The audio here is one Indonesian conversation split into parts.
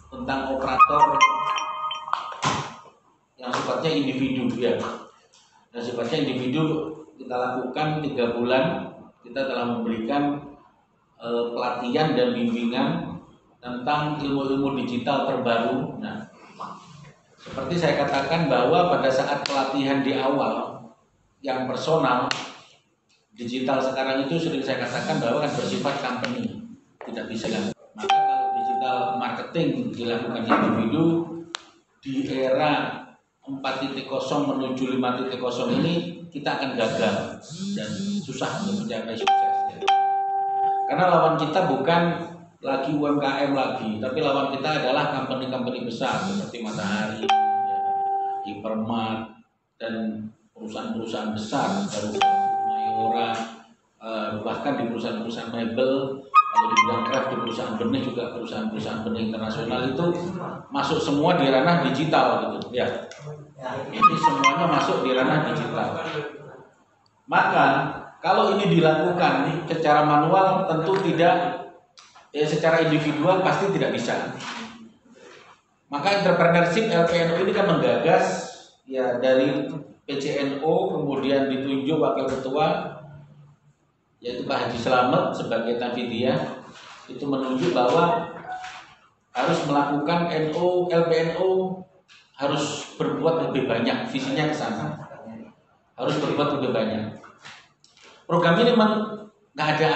tentang operator yang sifatnya individu ya. Dan sifatnya individu kita lakukan 3 bulan, kita telah memberikan pelatihan dan bimbingan tentang ilmu-ilmu digital terbaru. Nah, seperti saya katakan bahwa pada saat pelatihan di awal yang personal, digital sekarang itu sering saya katakan bahwa kan bersifat company, tidak bisa dilakukan. Maka kalau digital marketing dilakukan individu di era 4.0 menuju 5.0 ini, kita akan gagal dan susah untuk mencapai sukses. Karena lawan kita bukan lagi UMKM lagi, tapi lawan kita adalah company-company besar seperti Matahari, Hypermart, dan perusahaan-perusahaan besar, baru Mayora, bahkan di perusahaan-perusahaan mebel, kalau di bidang craft, di perusahaan benih juga perusahaan-perusahaan benih internasional itu masuk semua di ranah digital gitu ya. Ini semuanya masuk di ranah digital. Maka kalau ini dilakukan secara manual tentu tidak, secara individual pasti tidak bisa. Maka entrepreneurship LPNU ini kan menggagas ya dari PCNO, kemudian ditunjuk wakil ketua yaitu Pak Haji Slamet sebagai Tanfidiyah, itu menunjuk bahwa harus melakukan LPNU harus berbuat lebih banyak, visinya ke sana. Harus berbuat lebih banyak. Program ini memang nggak ada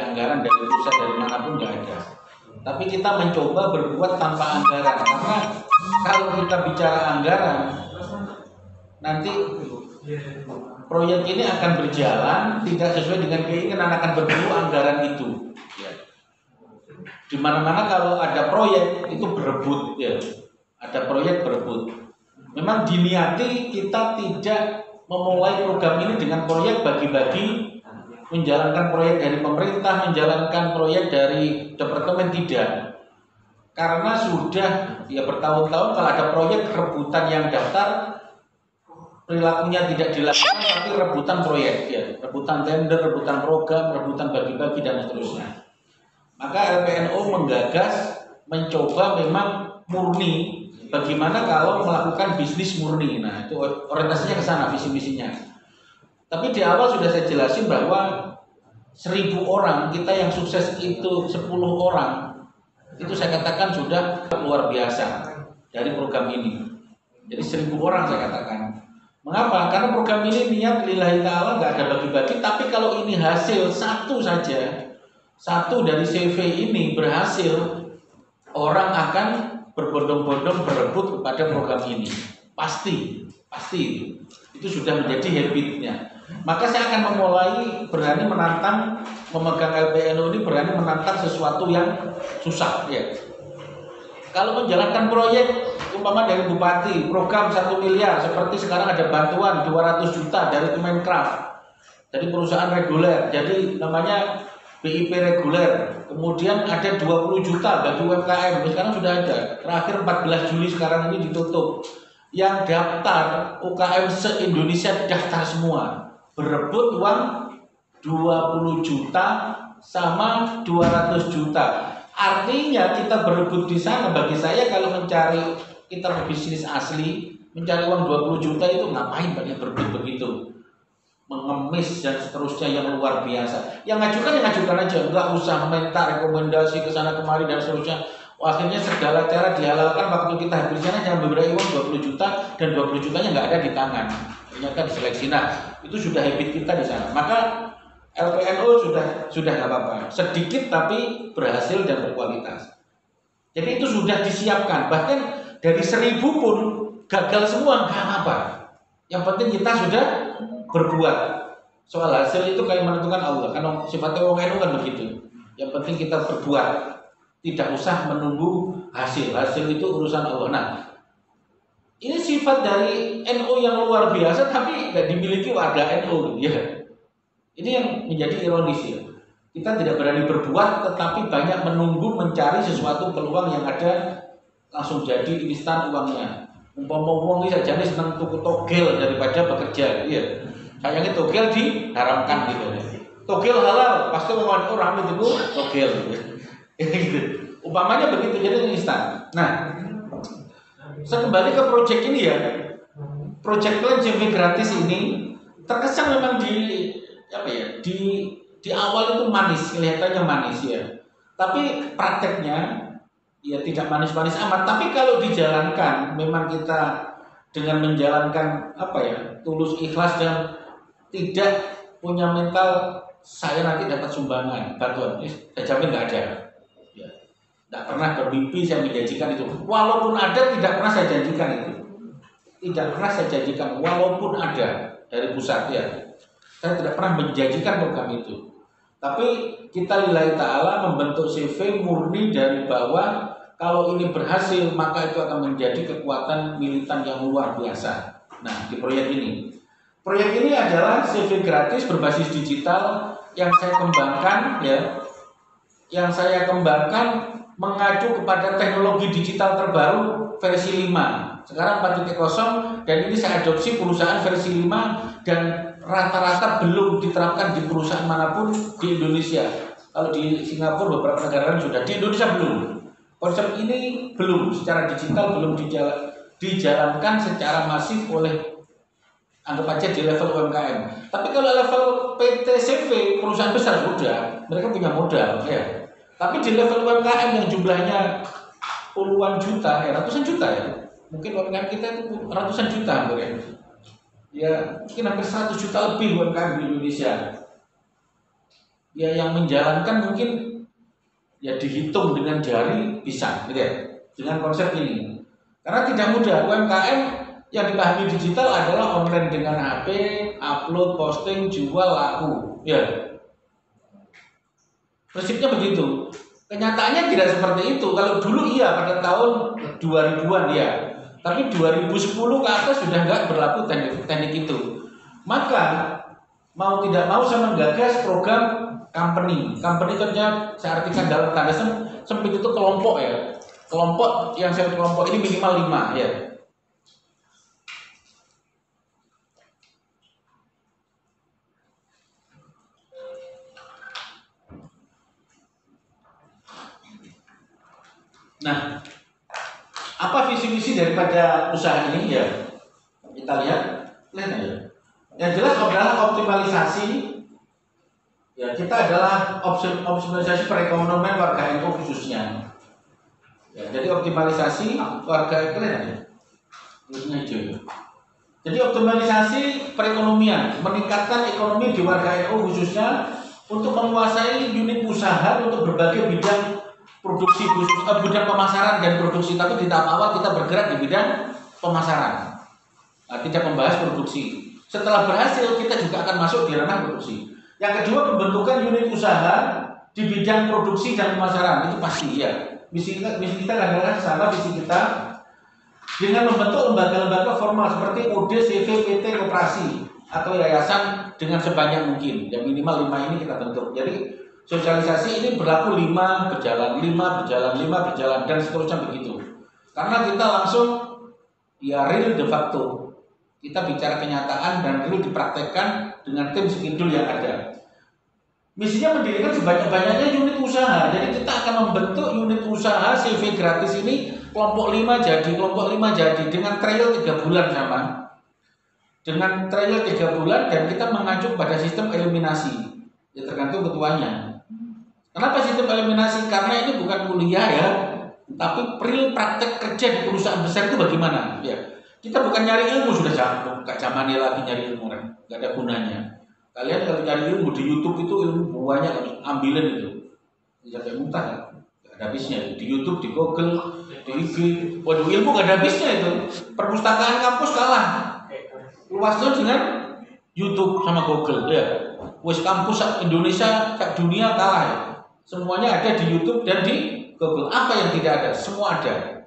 anggaran dari pusat, dari manapun nggak ada. Tapi kita mencoba berbuat tanpa anggaran, karena kalau kita bicara anggaran, nanti proyek ini akan berjalan tidak sesuai dengan keinginan, akan berburu anggaran itu. Ya. Di mana-mana kalau ada proyek itu berebut, ya. Ada proyek berebut. Memang diniati kita tidak memulai program ini dengan proyek bagi-bagi, menjalankan proyek dari pemerintah, menjalankan proyek dari departemen, tidak. Karena sudah ya bertahun-tahun kalau ada proyek rebutan yang daftar, perilakunya tidak dilakukan, tapi rebutan proyek ya, rebutan tender, rebutan program, rebutan bagi-bagi dan seterusnya. Maka LPNU menggagas, mencoba memang murni. Bagaimana kalau melakukan bisnis murni? Nah, itu orientasinya ke sana, visi misinya. Tapi di awal sudah saya jelasin bahwa 1.000 orang kita yang sukses itu 10 orang, itu saya katakan sudah luar biasa dari program ini. Jadi 1.000 orang saya katakan. Mengapa? Karena program ini niat lillahi ta'ala, nggak ada bagi-bagi. Tapi kalau ini hasil satu saja, satu dari CV ini berhasil, orang akan berbondong-bondong berebut kepada program ini. Pasti itu sudah menjadi habitnya. Maka saya akan memulai berani menantang, memegang LPNU ini berani menantang sesuatu yang susah ya. Kalau menjalankan proyek umpama dari bupati, program 1 miliar, seperti sekarang ada bantuan 200 juta dari Kemenkraf, dari perusahaan reguler, jadi namanya BIP reguler. Kemudian ada 20 juta bagi UMKM, sekarang sudah ada. Terakhir 14 Juli sekarang ini ditutup. Yang daftar UKM se-Indonesia daftar semua. Berebut uang 20 juta sama 200 juta. Artinya kita berebut di sana. Bagi saya kalau mencari kita bisnis asli, mencari uang 20 juta itu ngapain banyak berebut begitu, mengemis dan seterusnya yang luar biasa. Yang ngajukan aja, nggak usah minta rekomendasi ke sana kemari dan seterusnya. Akhirnya segala cara dihalalkan, waktu kita habis sana jangan memberi uang 20 juta dan 20 jutanya nggak ada di tangan. Ternyata diseleksi. Nah, itu sudah habit kita di sana. Maka LPNU sudah nggak apa-apa, sedikit tapi berhasil dan berkualitas. Jadi itu sudah disiapkan. Bahkan dari 1.000 pun gagal semua nggak apa-apa. Yang penting kita sudah berbuat. Soal hasil itu kayak menentukan Allah. Karena sifatnya orang NU kan begitu. Yang penting kita berbuat, tidak usah menunggu hasil. Hasil itu urusan Allah. Nah, ini sifat dari NU yang luar biasa, tapi nggak dimiliki warga NU, ya. Ini yang menjadi ironis ya. Kita tidak berani berbuat, tetapi banyak menunggu mencari sesuatu peluang yang ada langsung jadi instan uangnya. Umpama uang ini saja senang tuku togel daripada bekerja, ya. Sayangnya togel diharamkan gitu. Togel halal, pasti orang itu togel. Gitu. Umpamanya begitu, jadi instan. Nah, saya kembali ke proyek ini ya. Proyek plan CV gratis ini terkesan memang di awal itu manis, kelihatannya manis ya. Tapi prakteknya ya tidak manis-manis amat. Tapi kalau dijalankan, memang kita dengan menjalankan tulus ikhlas dan tidak punya mental saya nanti dapat sumbangan bantuan, saya jamin nggak ada. Ya, tidak pernah bermimpi saya menjanjikan itu. Walaupun ada, tidak pernah saya janjikan itu. Tidak pernah saya janjikan, walaupun ada dari pusat ya. Saya tidak pernah menjanjikan program itu. Tapi kita lillahi ta'ala membentuk CV murni dari bawah. Kalau ini berhasil, maka itu akan menjadi kekuatan militan yang luar biasa. Nah, di proyek ini. Proyek ini adalah CV gratis berbasis digital yang saya kembangkan ya. Yang saya kembangkan mengacu kepada teknologi digital terbaru versi 5. Sekarang 4.0 dan ini saya adopsi perusahaan versi 5 dan rata-rata belum diterapkan di perusahaan manapun di Indonesia. Kalau di Singapura beberapa negara sudah, di Indonesia belum. Konsep ini belum secara digital belum dijalankan secara masif oleh anggap aja di level UMKM. Tapi kalau level PT CV perusahaan besar sudah, mereka punya modal ya. Tapi di level UMKM yang jumlahnya puluhan juta, ratusan juta ya. Mungkin UMKM kita itu ratusan juta hampir ya. Ya, mungkin hampir 100 juta lebih UMKM di Indonesia. Ya yang menjalankan mungkin ya dihitung dengan jari bisa gitu ya. Dengan konsep ini. Karena tidak mudah UMKM yang dipahami digital adalah online dengan HP, upload, posting, jual, laku. Ya. Prinsipnya begitu. Kenyataannya tidak seperti itu. Kalau dulu iya pada tahun 2000-an ya. Tapi 2010 ke atas sudah nggak berlaku teknik itu. Maka mau tidak mau saya menggagas program company. Company kerja saya artikan dalam tanda sempit itu kelompok ya. Kelompok yang saya kelompok ini minimal 5 ya. Nah, apa visi-misi daripada usaha ini ya? Kita lihat aja. Yang jelas adalah optimalisasi. Ya, kita adalah optimalisasi perekonomian warga NU khususnya. Ya, jadi optimalisasi warga aja. Jadi optimalisasi perekonomian, meningkatkan ekonomi di warga NU khususnya untuk menguasai unit usaha untuk berbagai bidang produksi khusus, bidang pemasaran dan produksi. Tapi di tahap awal kita bergerak di bidang pemasaran, tidak membahas produksi. Setelah berhasil kita juga akan masuk di ranah produksi. Yang kedua, pembentukan unit usaha di bidang produksi dan pemasaran. Itu pasti ya. Misi kita adalah sama visi kita dengan membentuk lembaga-lembaga formal seperti UD, CV, PT, koperasi atau yayasan dengan sebanyak mungkin. Yang minimal 5 ini kita bentuk. Jadi sosialisasi ini berlaku 5 berjalan, 5 berjalan, 5 berjalan dan seterusnya begitu. Karena kita langsung ya real de facto. Kita bicara kenyataan dan real dipraktekkan dengan tim skidul yang ada. Misinya mendirikan sebanyak-banyaknya unit usaha. Jadi kita akan membentuk unit usaha CV gratis ini kelompok 5 jadi, kelompok 5 jadi dengan trial 3 bulan sama. Dengan trial 3 bulan dan kita mengacu pada sistem eliminasi. Ya tergantung ketuanya. Kenapa sistem eliminasi? Karena ini bukan kuliah ya, tapi real praktek kerja di perusahaan besar itu bagaimana? Ya, kita bukan nyari ilmu sudah gak zamannya lagi nyari ilmu kan, gak ada gunanya. Kalian kalau cari ilmu di YouTube itu ilmu banyak ambilin itu, sampai muntah, gak ada habisnya. Di YouTube, di Google, di IG, waduh ilmu gak ada habisnya itu. Perpustakaan kampus kalah, luasnya dengan YouTube sama Google ya. Wes kampus Indonesia, dunia kalah ya. Semuanya ada di YouTube dan di Google. Apa yang tidak ada? Semua ada.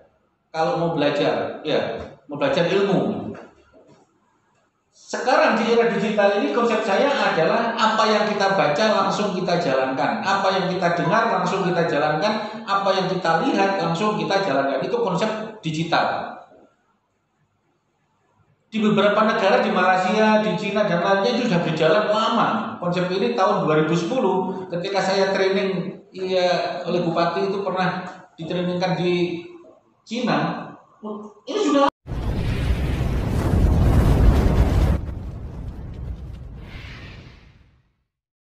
Kalau mau belajar, ya, mau belajar ilmu. Sekarang di era digital ini konsep saya adalah apa yang kita baca langsung kita jalankan, apa yang kita dengar langsung kita jalankan, apa yang kita lihat langsung kita jalankan. Itu konsep digital. Di beberapa negara di Malaysia, di Cina dan lainnya itu sudah berjalan lama. Konsep ini tahun 2010 ketika saya training oleh Bupati itu pernah ditrainingkan di Cina, ini sudah